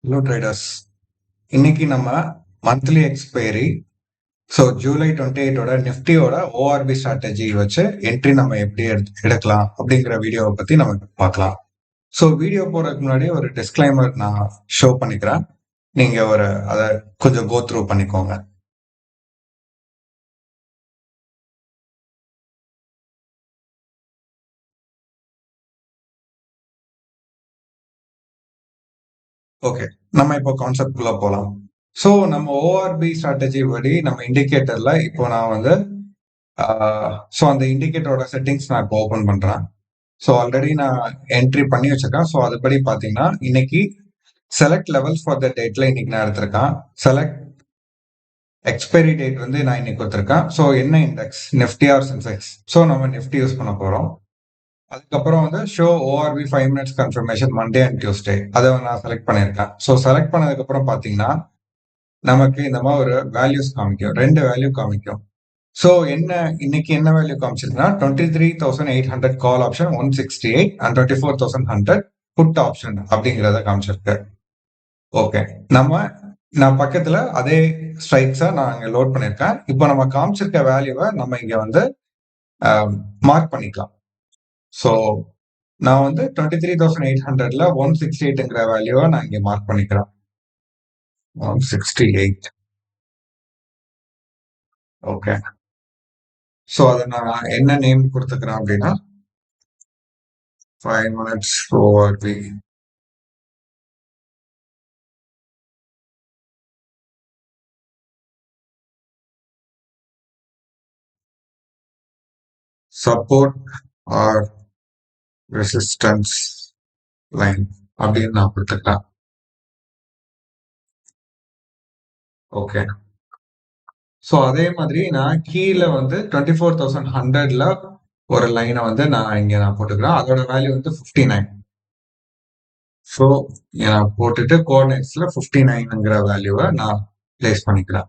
Hello traders. இன்னைக்கு நம்ம monthly expiry July 28ஓட நிஃப்டியோட ஓஆர்பி ஸ்ட்ராட்டஜி வச்சு என்ட்ரி நம்ம எப்படி எடுக்கலாம் அப்படிங்கிற வீடியோவை பத்தி நம்ம பார்க்கலாம். வீடியோ போறதுக்கு முன்னாடி ஒரு டிஸ்க்ளைமர் நான் ஷோ பண்ணிக்கிறேன். நீங்க அதை கொஞ்சம் கோ த்ரூ பண்ணிக்கோங்க. ஓகே, நம்ம இப்போ கான்செப்ட் குள்ள போலாம். நம்ம ஓஆர்பி ஸ்ட்ராட்டஜி படி நம்ம இண்டிகேட்டர்ல இப்போ நான் அந்த இண்டிகேட்டரோட செட்டிங்ஸ் நான் இப்போ ஓபன் பண்றேன். ஆல்ரெடி நான் என்ட்ரி பண்ணி வச்சிருக்கேன். அதுபடி பாத்தீங்கன்னா இன்னைக்கு செலக்ட் லெவல்ஸ் ஃபார் த டேட்ல இன்னைக்கு நான் எடுத்திருக்கேன். செலக்ட் எக்ஸ்பைரி டேட் நான் இன்னைக்கு கொடுத்துருக்கேன். என்ன இண்டெக்ஸ், நிஃப்டி ஆர் சென்செக்ஸ்? நம்ம நிஃப்டி யூஸ் பண்ண போறோம். அதுக்கப்புறம் show ORP 5 minutes confirmation Monday and Tuesday, அதை நான் செலக்ட் பண்ணியிருக்கேன். செலக்ட் பண்ணதுக்கு அப்புறம் பாத்தீங்கன்னா நமக்கு இந்த மாதிரி ஒரு வேல்யூஸ் காமிக்கும், 2 வேல்யூ காமிக்கும். இன்னைக்கு என்ன வேல்யூ காமிச்சிருக்குன்னா 23,800 call option 168 and 24,100 put option அப்படிங்கிறத காமிச்சிருக்கு. ஓகே, நான் பக்கத்துல அதே ஸ்ட்ரைக்ஸை நான் இங்க லோட் பண்ணிருக்கேன். இப்போ நம்ம காமிச்சிருக்க வேல்யூவை நம்ம இங்க மார்க் பண்ணிக்கலாம். நான் 23,800ல 168ங்கிற வேல்யூவை நான் இங்க மார்க் பண்ணிக்கிறேன். 168. ஓகே, அதை நான் என்ன நேம் கொடுத்துக்கிறேன் அப்படின்னா 5 minutes ORB. Support or resistance line அப்படின்னு நான் கொடுத்துக்கிறேன். ஓகே, அதே மாதிரி நான் கீழே 24,100ல ஒரு லைனை நான் இங்க போட்டுக்கிறேன். அதோட வேல்யூ 59. நான் போட்டுட்டு கோஆர்டினேட்ஸ்ல 59ங்கிற வேல்யூவை நான் பிளேஸ் பண்ணிக்கிறேன்.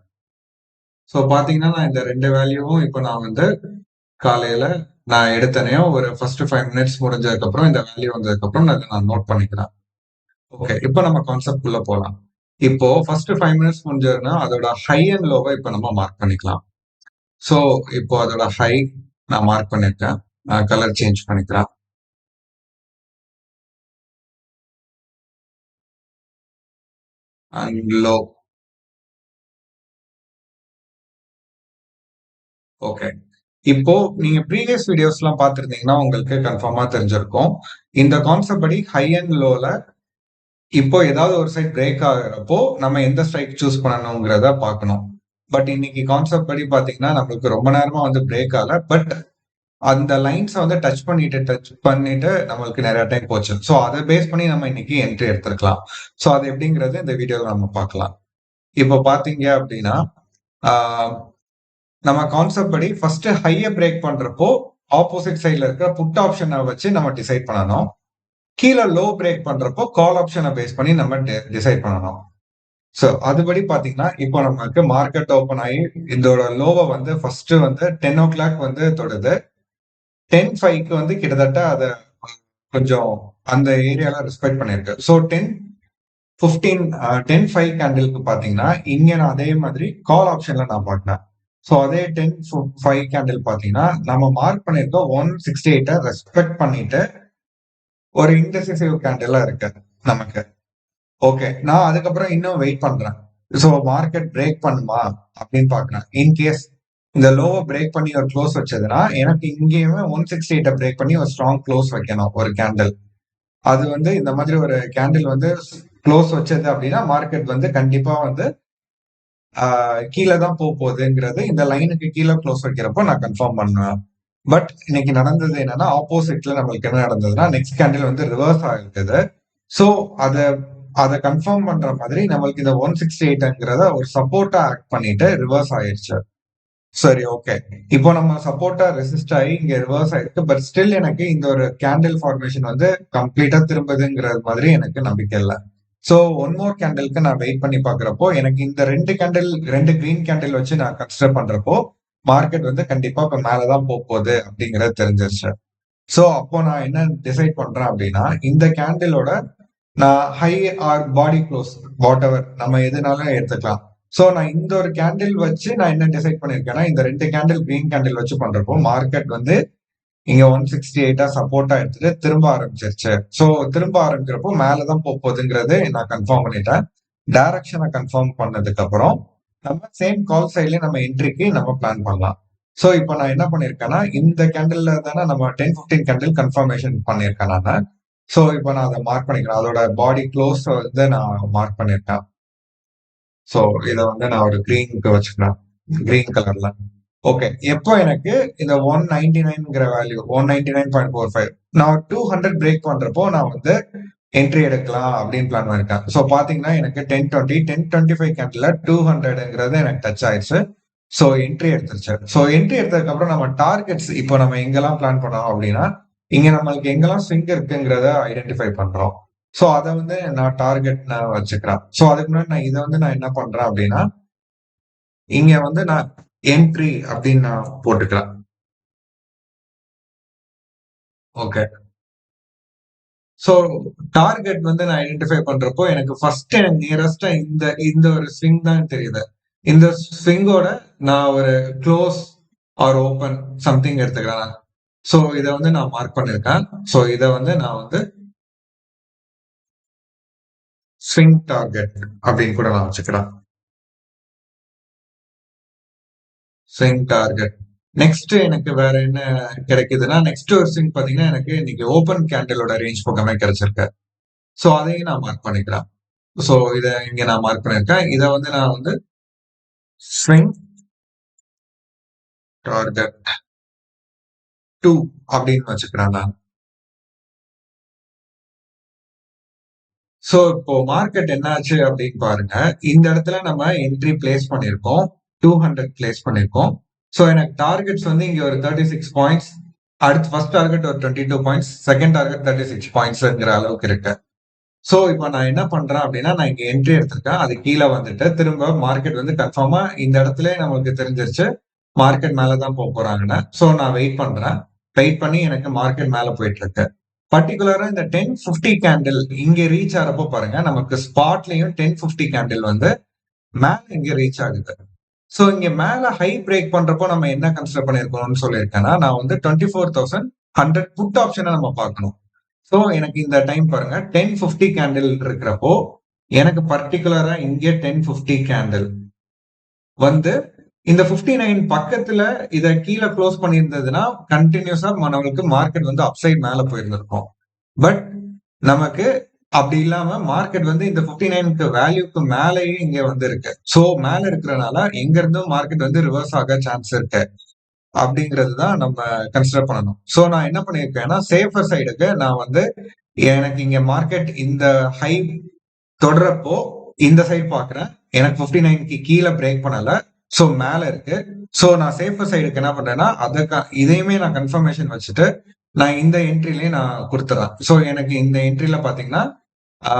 பாத்தீங்கன்னா நான் இந்த 2 வேல்யூவும் இப்போ நான் காலையில நான் எடுத்தனையும் ஒரு ஃபர்ஸ்ட் 5 minutes முடிஞ்சதுக்கு அப்புறம் இந்த வேல்யூ வந்ததுக்கு அப்புறம் நான் நோட் பண்ணிக்கிறேன். ஓகே, இப்போ நம்ம கான்செப்ட் குள்ள போலாம். இப்போ ஃபர்ஸ்ட் 5 minutes முடிஞ்சதுன்னா அதோட ஹை அண்ட் லோவை இப்போ நம்ம மார்க் பண்ணிக்கலாம். இப்போ அதோட ஹை நான் மார்க் பண்ணிருக்கேன். கலர் சேஞ்ச் பண்ணிக்கிறேன். And low. ஓகே, இப்போ நீங்க ப்ரீவியஸ் வீடியோஸ் எல்லாம் பார்த்திருந்தீங்கன்னா உங்களுக்கு கன்ஃபார்மா தெரிஞ்சிருக்கும். இந்த கான்செப்ட் படி ஹை அண்ட் லோல இப்போ ஏதாவது ஒரு சைட் பிரேக் ஆகுறப்போ நம்ம எந்த ஸ்ட்ரைக் சூஸ் பண்ணணுங்கிறத பார்க்கணும். பட் இன்னைக்கு கான்செப்ட் படி பாத்தீங்கன்னா நம்மளுக்கு ரொம்ப நேரமா பிரேக் ஆகல. பட் அந்த லைன்ஸை டச் பண்ணிட்டு நம்மளுக்கு நிறைய டைம் போச்சு. அதை பேஸ் பண்ணி நம்ம இன்னைக்கு என்ட்ரி எடுத்திருக்கலாம். அது எப்படிங்கிறது இந்த வீடியோல நம்ம பார்க்கலாம். இப்போ பாத்தீங்க அப்படின்னா நம்ம கான்செப்ட் படி ஃபர்ஸ்ட் ஹையை பிரேக் பண்றப்போ ஆப்போசிட் சைட்ல இருக்கிற புட் ஆப்ஷனை வச்சு நம்ம டிசைட் பண்ணணும். கீழே லோ பிரேக் பண்றப்போ கால் ஆப்ஷனை பேஸ் பண்ணி நம்ம டிசைட் பண்ணணும். அதுபடி பாத்தீங்கன்னா இப்போ நமக்கு மார்க்கெட் ஓபன் ஆகி இதோட லோவை ஃபர்ஸ்ட் 10 o'clock தொடுது. 10:05க்கு கிட்டத்தட்ட அதை கொஞ்சம் அந்த ஏரியால ரெஸ்பெக்ட் பண்ணிருக்கு. 10:15 கேண்டிலுக்கு பாத்தீங்கன்னா இங்க நான் அதே மாதிரி கால் ஆப்ஷன்ல நான் பார்த்தேன். அதே 10:05 கேண்டில் பாத்தீங்கன்னா நம்ம மார்க் பண்ணிருக்க 168 ரெஸ்பெக்ட் பண்ணிட்டு ஒரு இன்டெசிசிவ் கேண்டிலா இருக்கு நமக்கு. ஓகே, நான் அதுக்கப்புறம் இன்னும் வெயிட் பண்றேன். மார்க்கெட் பிரேக் பண்ணுமா அப்படின்னு பாக்குறேன். இன்கேஸ் இந்த லோவை பிரேக் பண்ணி ஒரு க்ளோஸ் வச்சதுன்னா எனக்கு இங்கேயுமே 168 பிரேக் பண்ணி ஒரு ஸ்ட்ராங் க்ளோஸ் வைக்கணும் ஒரு கேண்டில். அது இந்த மாதிரி ஒரு கேண்டில் க்ளோஸ் வச்சது அப்படின்னா மார்க்கெட் கண்டிப்பா கீழே தான் போகுதுங்கிறது இந்த லைனுக்கு கீழே க்ளோஸ் வைக்கிறப்போ நான் கன்ஃபார்ம் பண்ணுவேன். பட் இன்னைக்கு நடந்தது என்னன்னா ஆப்போசிட்ல நம்மளுக்கு என்ன நடந்ததுன்னா நெக்ஸ்ட் கேண்டில் ரிவர்ஸ் ஆகிருக்குது. அதை கன்ஃபார்ம் பண்ற மாதிரி நம்மளுக்கு இந்த 168ங்கிறத ஒரு சப்போர்ட்டா ஆக்ட் பண்ணிட்டு ரிவர்ஸ் ஆயிடுச்சு. சரி, ஓகே, இப்போ நம்ம சப்போர்ட்டா ரெசிஸ்ட் ஆகி இங்க ரிவர்ஸ் ஆயிருக்கு. பட் ஸ்டில் எனக்கு இந்த ஒரு கேண்டில் ஃபார்மேஷன் கம்ப்ளீட்டா திரும்புதுங்கிறது மாதிரி எனக்கு நம்பிக்கை இல்லை. ஒன் மோர் கேண்டிலுக்கு நான் வெயிட் பண்ணி பாக்குறப்போ எனக்கு இந்த 2 கிரீன் கேண்டில் வச்சு நான் கன்சிடர் பண்றப்போ மார்க்கெட் கண்டிப்பா இப்ப மேலதான் போகுது அப்படிங்கறது தெரிஞ்சிருச்சு. அப்போ நான் என்ன டிசைட் பண்றேன் அப்படின்னா இந்த கேண்டிலோட நான் high or body close whatever நம்ம எதுனாலும் எடுத்துக்கலாம். சோ நான் இந்த ஒரு கேண்டில் வச்சு நான் என்ன டிசைட் பண்ணிருக்கேன்னா, இந்த 2 கேண்டில் கிரீன் கேண்டில் வச்சு பண்றப்போ மார்க்கெட் வந்து இங்க 168 சப்போர்ட்டா எடுத்துட்டு திரும்ப ஆரம்பிச்சிருச்சு. சோ திரும்ப ஆரம்பிக்கிறப்போ மேலதான் போகுதுங்கிறது நான் கன்ஃபார்ம் பண்ணிட்டேன். டைரக்ஷனை கன்ஃபார்ம் பண்ணதுக்கு அப்புறம் நம்ம சேம் கால் சைட்லயே நம்ம என்ட்ரிக்கு நம்ம பிளான் பண்ணலாம். சோ இப்போ நான் என்ன பண்ணிருக்கேன்னா, இந்த கேண்டில்ல தானே நம்ம 10, 15 கேண்டில் கன்ஃபர்மேஷன் பண்ணிருக்கேன் நானு. சோ இப்போ நான் அதை மார்க் பண்ணிக்கிறேன். அதோட பாடி க்ளோஸ் வந்து நான் மார்க் பண்ணிருக்கேன். சோ இத வந்து நான் ஒரு கிரீனுக்கு வச்சுக்கிறேன். கிரீன் கலர்ல. ஓகே. எப்போ எனக்கு இந்த 199ங்கிற வேல்யூ 199.45 நான் 200 பிரேக் பண்றப்போ நான் வந்து என்ட்ரி எடுக்கலாம் அப்படின்னு பிளான் பண்ணிருக்கேன். சோ பாத்தீங்கன்னா எனக்கு 1020 1025 கேண்டில்ல 200ங்கிறது எனக்கு டச் ஆயிடுச்சு. சோ என்ட்ரி எடுத்துருச்சு. சோ என்ட்ரி எடுத்ததுக்கு அப்புறம் நம்ம டார்கெட்ஸ் இப்போ நம்ம எங்கெல்லாம் பிளான் பண்ணோம் அப்படின்னா, இங்க நம்மளுக்கு எங்கெல்லாம் ஸ்விங் இருக்குங்கிறத ஐடென்டிஃபை பண்றோம். சோ அத வந்து நான் டார்கெட் நான் வச்சுக்கிறேன். சோ அதுக்கு முன்னாடி நான் இத வந்து நான் என்ன பண்றேன் அப்படின்னா, இங்க வந்து நான் என்ட்ரி அப்படின்னு நான் போட்டுக்கிறேன். ஓகே. சோ டார்கெட் வந்து நான் ஐடென்டிஃபை பண்றப்போ எனக்கு ஃபர்ஸ்ட் எனக்கு நியரஸ்டா இந்த இந்த ஒரு ஸ்விங் தான் தெரியுது. இந்த ஸ்விங்கோட நான் ஒரு க்ளோஸ் ஆர் ஓப்பன் சம்திங் எடுத்துக்கிறேன். சோ இத வந்து நான் மார்க் பண்ணிருக்கேன். சோ இத வந்து நான் வந்து ஸ்விங் டார்கெட் அப்படின்னு கூட நான் வச்சுக்கிறேன். Swing target. நெக்ஸ்ட் எனக்கு வேற என்ன கிடைக்குதுன்னா, நெக்ஸ்ட் ஒரு ஸ்விங் பாத்தீங்கன்னா, எனக்கு இன்னைக்கு ஓப்பன் கேண்டிலோட ரேஞ்ச் பக்கமே கிடைச்சிருக்கு. சோ அதையும் நான் மார்க் பண்ணிக்கிறேன். சோ இத இங்க நான் மார்க் பண்ணிருக்கேன். இத வந்து நான் வந்து ஸ்விங் டார்கெட் 2 அப்படின்னு வச்சுக்கிறேன் நான். சோ இப்போ மார்க்கெட் என்ன ஆச்சு அப்படின்னு பாருங்க. இந்த இடத்துல நம்ம என்ட்ரி பிளேஸ் பண்ணியிருக்கோம். 200 பிளேஸ் பண்ணியிருக்கோம். சோ எனக்கு டார்கெட்ஸ் வந்து இங்க ஒரு 36 பாயிண்ட்ஸ். அடுத்து ஃபர்ஸ்ட் டார்கெட் ஒரு 22 பாயிண்ட்ஸ். செகண்ட் டார்கெட் 36 பாயிண்ட்ஸ்ங்கிற அளவுக்கு இருக்கு. சோ இப்போ நான் என்ன பண்றேன் அப்படின்னா, நான் இங்க என்ட்ரி எடுத்திருக்கேன். அது கீழ வந்துட்டு திரும்ப மார்க்கெட் வந்து கன்ஃபார்மா இந்த இடத்திலேயே நமக்கு தெரிஞ்சிருச்சு. மார்க்கெட் மேல தான் போறாங்கன்னு. சோ நான் வெயிட் பண்றேன். வெயிட் பண்ணி எனக்கு மார்க்கெட் மேல போயிட்டு இருக்கு. பர்ட்டிகுலரா இந்த 1050 கேண்டில் இங்க ரீச் ஆறப்போ பாருங்க, நமக்கு ஸ்பாட்லயும் 1050 கேண்டில் வந்து மேல இங்க ரீச் ஆகுது. சோ இங்க மேல ஹை பிரேக் பண்றப்போ நம்ம என்ன கன்சிடர் பண்ணியிருக்கணும்னு சொல்லியிருக்கேன்னா, நான் வந்து 24,100 புட் ஆப்ஷன நம்ம பார்க்கணும். சோ எனக்கு இந்த டைம் பாருங்க 1050 கேண்டில் இருக்கிறப்போ, எனக்கு பர்ட்டிகுலரா இங்க 1050 கேண்டில் வந்து இந்த 59 பக்கத்துல இத கீழ க்ளோஸ் பண்ணியிருந்ததுன்னா, கன்டினியூஸா நம்மளுக்கு மார்க்கெட் வந்து அப்சைட் மேல போயிருந்திருக்கும். பட் நமக்கு அப்படி இல்லாம மார்க்கெட் வந்து இந்த 59க்கு வேல்யூக்கு மேலேயே இங்க வந்து இருக்கு. சோ மேல இருக்கிறனால எங்க இருந்தும் மார்க்கெட் வந்து ரிவர்ஸ் ஆக சான்ஸ் இருக்கு. அப்படிங்கிறது தான் நம்ம கன்சிடர் பண்ணணும். சோ நான் என்ன பண்ணியிருக்கேன்னா, சேஃபர் சைடுக்கு நான் வந்து எனக்கு இங்க மார்க்கெட் இந்த ஹை தொடுறப்போ இந்த சைடு பாக்குறேன். எனக்கு 59க்கு கீழ பிரேக் பண்ணல. சோ மேல இருக்கு. சோ நான் சேஃபர் சைடுக்கு என்ன பண்றேன்னா, இதையுமே நான் கன்ஃபர்மேஷன் வச்சுட்டு, நான் இந்த என்ட்ரிலயே நான் குடுத்துறேன். சோ எனக்கு இந்த என்ட்ரில பாத்தீங்கன்னா, ஆ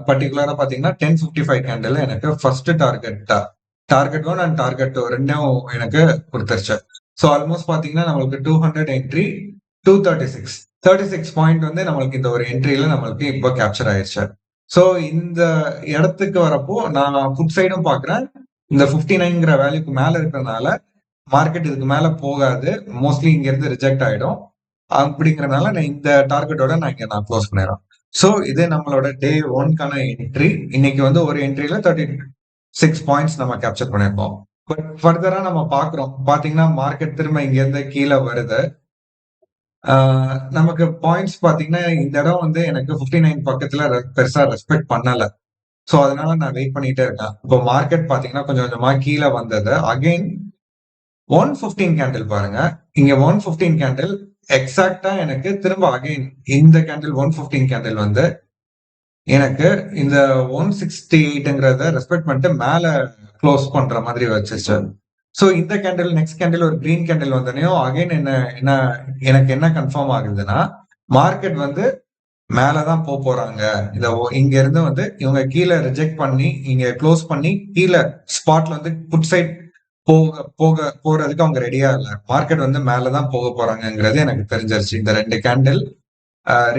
பர்ட்டிகுலரா பாத்தீங்கன்னா 1055 கேண்டில் எனக்கு ஃபர்ஸ்ட் டார்கெட் 1 அண்ட் டார்கெட் 2 2ம் எனக்கு குடுத்துருச்சு. சோ ஆல்மோஸ்ட் பாத்தீங்கன்னா, நம்மளுக்கு 200 என்ட்ரி 236 36 பாயிண்ட் வந்து நம்மளுக்கு இந்த ஒரு என்ட்ரில நம்மளுக்கு இப்போ கேப்சர் ஆயிருச்சு. சோ இந்த இடத்துக்கு வரப்போ நான் புட் சைடும் பாக்குறேன். இந்த 59ங்கிற வேல்யூக்கு மேல இருக்கிறனால மார்க்கெட் இதுக்கு மேல போகாது. மோஸ்ட்லி இங்க இருந்து ரிஜெக்ட் ஆயிடும். அப்படிங்கிறனால நான் இந்த டார்கெட்டோட நான் இங்க நான் க்ளோஸ் பண்ணிடுறேன். சோ இது நம்மளோட டே 1க்கான என்ட்ரி. இன்னைக்கு வந்து ஒரு என்ட்ரில 36 பாயிண்ட்ஸ் நம்ம கேப்சர் பண்ணியிருக்கோம். பட் ஃபர்தரா நம்ம பாக்குறோம். பாத்தீங்கன்னா மார்க்கெட் திரும்ப இங்க இருந்து கீழ வருது. ஆ நமக்கு பாயிண்ட்ஸ் பாத்தீங்கன்னா, இந்த இடம் வந்து எனக்கு 59 பக்கத்துல பெருசா ரெஸ்பெக்ட் பண்ணல. சோ அதனால நான் வெயிட் பண்ணிட்டே இருக்கேன். இப்போ மார்க்கெட் பாத்தீங்கன்னா, கொஞ்சம் கொஞ்சமா கீழ வந்தது. அகைன் 115 கேண்டில் பாருங்க. இங்க 115 கேண்டில் எக்ஸாக்ட்டா எனக்கு திரும்ப அகைன் இந்த கேண்டில் 115 கேண்டில் வந்து எனக்கு இந்த 168ங்கிறத ரெஸ்பெக்ட் பண்ணிட்டு மேல க்ளோஸ் பண்ற மாதிரி வச்சுச்சு. சோ இந்த கேண்டில் நெக்ஸ்ட் கேண்டில் ஒரு கிரீன் கேண்டில் வந்தோனயும் அகைன் என்ன என்ன எனக்கு என்ன கன்ஃபார்ம் ஆகுதுன்னா, மார்க்கெட் வந்து மேல தான் போறாங்க. இங்க இருந்து வந்து இவங்க கீழ ரிஜெக்ட் பண்ணி, இங்க க்ளோஸ் பண்ணி கீழ ஸ்பாட்ல வந்து புட் சைட் போறதுக்கு அவங்க ரெடியா இல்ல. மார்க்கெட் வந்து மேல தான் போறாங்கங்கிறது எனக்கு தெரிஞ்சிருச்சு. இந்த 2 கேண்டில்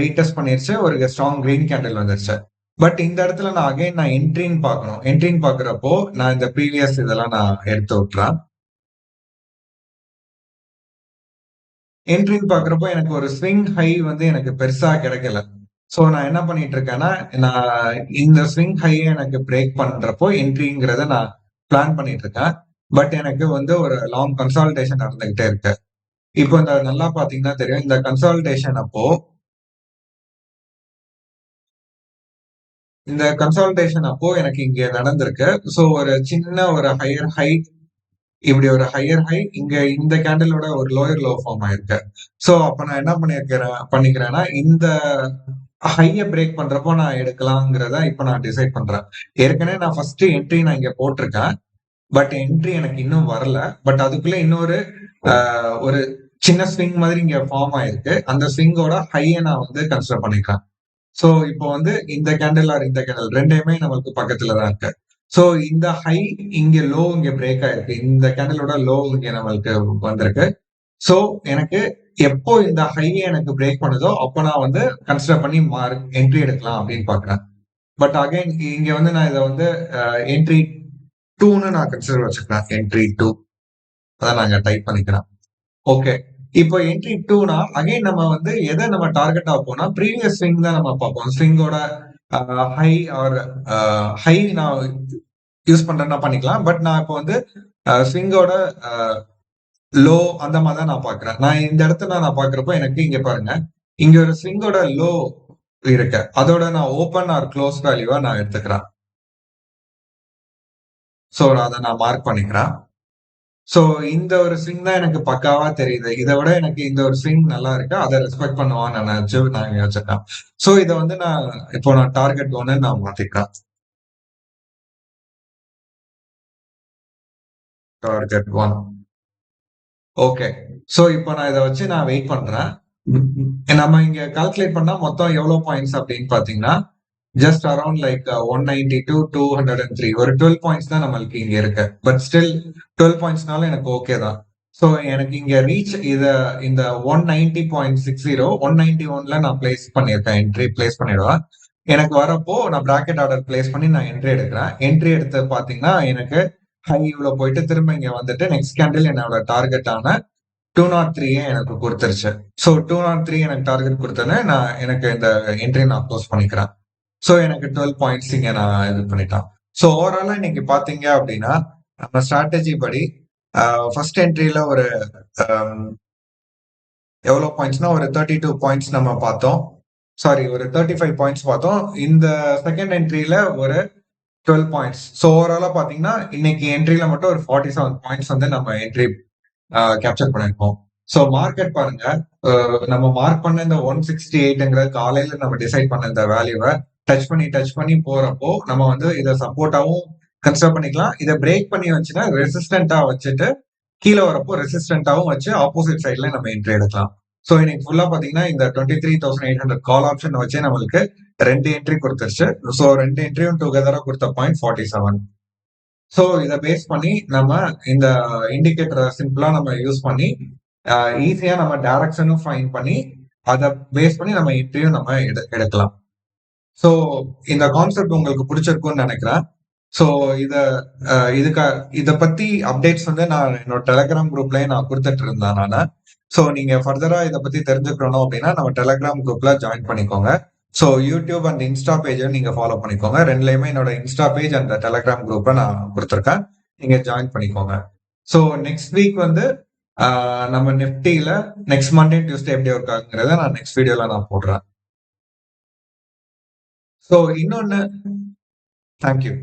ரீடெஸ்ட் பண்ணிருச்சு. ஒரு ஸ்ட்ராங் கிரீன் கேண்டில் வந்துருச்சு. பட் இந்த இடத்துல நான் அகைன் நான் என்ட்ரின்னு பார்க்கணும். என்ட்ரின்னு பார்க்குறப்போ நான் இந்த ப்ரீவியஸ் இதெல்லாம் நான் எடுத்து விட்டுறேன். என்ட்ரின்னு பார்க்குறப்போ எனக்கு ஒரு ஸ்விங் ஹை வந்து எனக்கு பெருசா கிடைக்கல. ஸோ நான் என்ன பண்ணிட்டு இருக்கேன்னா, நான் இந்த ஸ்விங் ஹைய எனக்கு பிரேக் பண்றப்போ என்ட்ரிங்கிறத நான் பிளான் பண்ணிட்டு இருக்கேன். பட் எனக்கு வந்து ஒரு லாங் கன்சாலிடேஷன் நடந்துகிட்டே இருக்கு. இப்போ இந்த நல்லா பார்த்தீங்கன்னா தெரியும். இந்த கன்சாலிடேஷன் அப்போ எனக்கு இங்க நடந்திருக்கு. ஸோ ஒரு சின்ன ஒரு ஹையர் ஹை இப்படி ஒரு ஹையர் ஹை இங்க இந்த கேண்டிலோட ஒரு லோயர் லோ ஃபார்ம் ஆயிருக்கு. ஸோ அப்ப நான் என்ன பண்ணிக்கிறேன்னா, இந்த ஹைய பிரேக் பண்றப்போ நான் எடுக்கலாங்கிறத இப்ப நான் டிசைட் பண்றேன். ஏற்கனவே நான் ஃபர்ஸ்ட் என்ட்ரி நான் இங்க போட்டிருக்கேன். பட் என்ட்ரி எனக்கு இன்னும் வரல. பட் அதுக்குள்ள இன்னொரு ஒரு சின்ன ஸ்விங் மாதிரி இங்க ஃபார்ம் ஆயிருக்கு. அந்த ஸ்விங்கோட ஹைய நான் வந்து கன்சிடர் பண்ணிக்கிறேன். சோ இப்போ வந்து இந்த கேண்டில் ஆர் இந்த கேண்டில் 2யுமே நமக்கு பக்கத்துல தான் இருக்கு. சோ இந்த ஹை இங்க லோ இங்க பிரேக் ஆயிருக்கு. இந்த கேண்டிலோட லோ இங்க நம்மளுக்கு வந்திருக்கு. சோ எனக்கு எப்போ இந்த ஹை எனக்கு பிரேக் பண்ணுதோ, அப்போ நான் வந்து கன்சிடர் பண்ணி என்ட்ரி எடுக்கலாம் அப்படின்னு பாக்குறேன். பட் அகைன் இங்க வந்து நான் இத வந்து என்ட்ரி 2ன்னு நான் கன்சிடர் வச்சுக்கிறேன். என்ட்ரி 2 அதான் நான் இங்க டைப் பண்ணிக்கிறேன். ஓகே. இப்போ என்ட்ரி 2னா அகைன் நம்ம வந்து எத நம்ம டார்கெட் ஆப்போம்னா, ப்ரீவியஸ் ஸ்விங் தான் நம்ம பார்ப்போம். ஸ்விங்கோட அ ஹை ஆர் ஹை நான் யூஸ் பண்றேன்னா பண்ணிக்கலாம். பட் நான் இப்போ வந்து ஸ்விங்கோட அ லோ அந்த மாரி தான் நான் பார்க்குறேன். நான் இந்த இடத்துல நான் பார்க்குறப்போ எனக்கு இங்க பாருங்க. இங்க ஒரு ஸ்விங்கோட லோ இருக்கு. அதோட நான் ஓப்பன் ஆர் குளோஸ் வேல்யூவா நான் எடுத்துக்கிறேன். சோ அத நான் மார்க் பண்ணிக்கிறேன். சோ இந்த ஒரு ஸ்விங் தான் எனக்கு பக்காவா தெரியுது. இத விட எனக்கு இந்த ஒரு ஸ்விங் நல்லா இருக்கு. அத ரெஸ்பெக்ட் பண்ணுவான்னு நெனச்சு நான் இங்க வச்சிருக்கேன். சோ இத வந்து நான் டார்கெட் 1ன்னு நான் மாத்திக்கிறேன். டார்கெட் 1. ஓகே. சோ இப்போ நான் இத வச்சு நான் வெயிட் பண்றேன். நம்ம இங்க கால்குலேட் பண்ணா மொத்தம் எவ்வளோ பாயிண்ட்ஸ் அப்படின்னு பார்த்தீங்கன்னா, ஜஸ்ட் அரவுண்ட் லைக் 192, 203 ஒரு 12 பாயிண்ட்ஸ் தான் நம்மளுக்கு இங்க இருக்கு. பட் ஸ்டில் 12 பாயிண்ட்ஸ்னாலும் எனக்கு ஓகே தான். சோ எனக்கு இங்க ரீச் இந்த 190.60 191ல நான் பிளேஸ் பண்ணியிருக்கேன். என்ட்ரி பிளேஸ் பண்ணிடுவேன். எனக்கு வரப்போ நான் பிராக்கெட் ஆர்டர் பிளேஸ் பண்ணி நான் என்ட்ரி எடுக்கிறேன். என்ட்ரி எடுத்து பார்த்தீங்கன்னா, எனக்கு ஹை இவ்ளோ போயிட்டு திரும்ப இங்க வந்துட்டு நெக்ஸ்ட் கேண்டில் என்னோட டார்கெட்டான 203 எனக்கு குடுத்துருச்சு. சோ 203 எனக்கு டார்கெட் குடுத்தோனே எனக்கு இந்த என்ட்ரி நான் குளோஸ் பண்ணிக்கிறேன். சோ எனக்கு 12 பாயிண்ட்ஸ் இங்க நான் இது பண்ணிட்டேன். சோ ஓவராலா இன்னைக்கு பார்த்தீங்க அப்படின்னா, நம்ம ஸ்ட்ராட்டஜி படி ஃபர்ஸ்ட் என்ட்ரில ஒரு அம் எவ்வளோ பாயிண்ட்ஸ்னா ஒரு 32 பாயிண்ட்ஸ் நம்ம பார்த்தோம். சாரி ஒரு 35 பாயிண்ட்ஸ் பார்த்தோம். இந்த செகண்ட் என்ட்ரில ஒரு 12 பாயிண்ட்ஸ். சோ ஓவராலா பார்த்தீங்கன்னா, இன்னைக்கு என்ட்ரில மட்டும் ஒரு 47 பாயிண்ட்ஸ் வந்து நம்ம என்ட்ரி கேப்சர் பண்ணியிருக்கோம். சோ மார்க்கெட் பாருங்க, நம்ம மார்க் பண்ண இந்த 168ங்கிற காலையில நம்ம டிசைட் பண்ண இந்த வேல்யூவ டச் பண்ணி போறப்போ, நம்ம வந்து இத சப்போர்ட்டாவும் கன்சிடர் பண்ணிக்கலாம். இத பிரேக் பண்ணி வச்சுன்னா ரெசிஸ்டன்ட்டா வச்சுட்டு, கீழ வரப்போ ரெசிஸ்டன்ட்டாவும் வச்சு ஆப்போசிட் சைட்ல நம்ம என்ட்ரி எடுக்கலாம். சோ இன்னைக்கு ஃபுல்லா பார்த்தீங்கன்னா, இந்த 23,800 கால் ஆப்ஷன் வச்சே நம்மளுக்கு 2 என்ட்ரி குடுத்துருச்சு. சோ 2 என்ட்ரியும் டுகெதரா குடுத்த பாயிண்ட் 47. சோ இத பேஸ் பண்ணி நம்ம இந்த இண்டிகேட்டர சிம்பிளா நம்ம யூஸ் பண்ணி, அ ஈஸியா நம்ம டைரக்ஷனும் ஃபைண்ட் பண்ணி, அத பேஸ் பண்ணி நம்ம என்ட்ரியும் நம்ம எடுக்கலாம். சோ இந்த கான்செப்ட் உங்களுக்கு புடிச்சிருக்கும்னு நெனைக்கிறேன். சோ இத அ இதுக்கா இத பத்தி அப்டேட்ஸ் வந்து நான் என்னோட டெலகிராம் குரூப்லயே நான் குடுத்துட்டு இருந்தேன் நானு. சோ நீங்க ஃபர்தரா இத பத்தி தெரிஞ்சுக்கணும் அப்டின்னா, நம்ம டெலகிராம் குரூப்ல ஜாயின் பண்ணிக்கோங்க. சோ யூடியூப் அண்ட் இன்ஸ்டா பேஜ நீங்க ஃபாலோ பண்ணிக்கோங்க. 2லயுமே என்னோட இன்ஸ்டா பேஜ் அண்ட் டெலகிராம் குரூப்ப நான் குடுத்துருக்கேன். நீங்க ஜாயின் பண்ணிக்கோங்க. சோ நெக்ஸ்ட் வீக் வந்து ஆ நம்ம நிஃப்டில நெக்ஸ்ட் மண்டே, டியூஸ்டே எப்படி ஒர்க் ஆகுங்கிறத நான் நெக்ஸ்ட் வீடியோல நான் போடுறேன். சோ இன்னொன்னு தேங்க் யூ.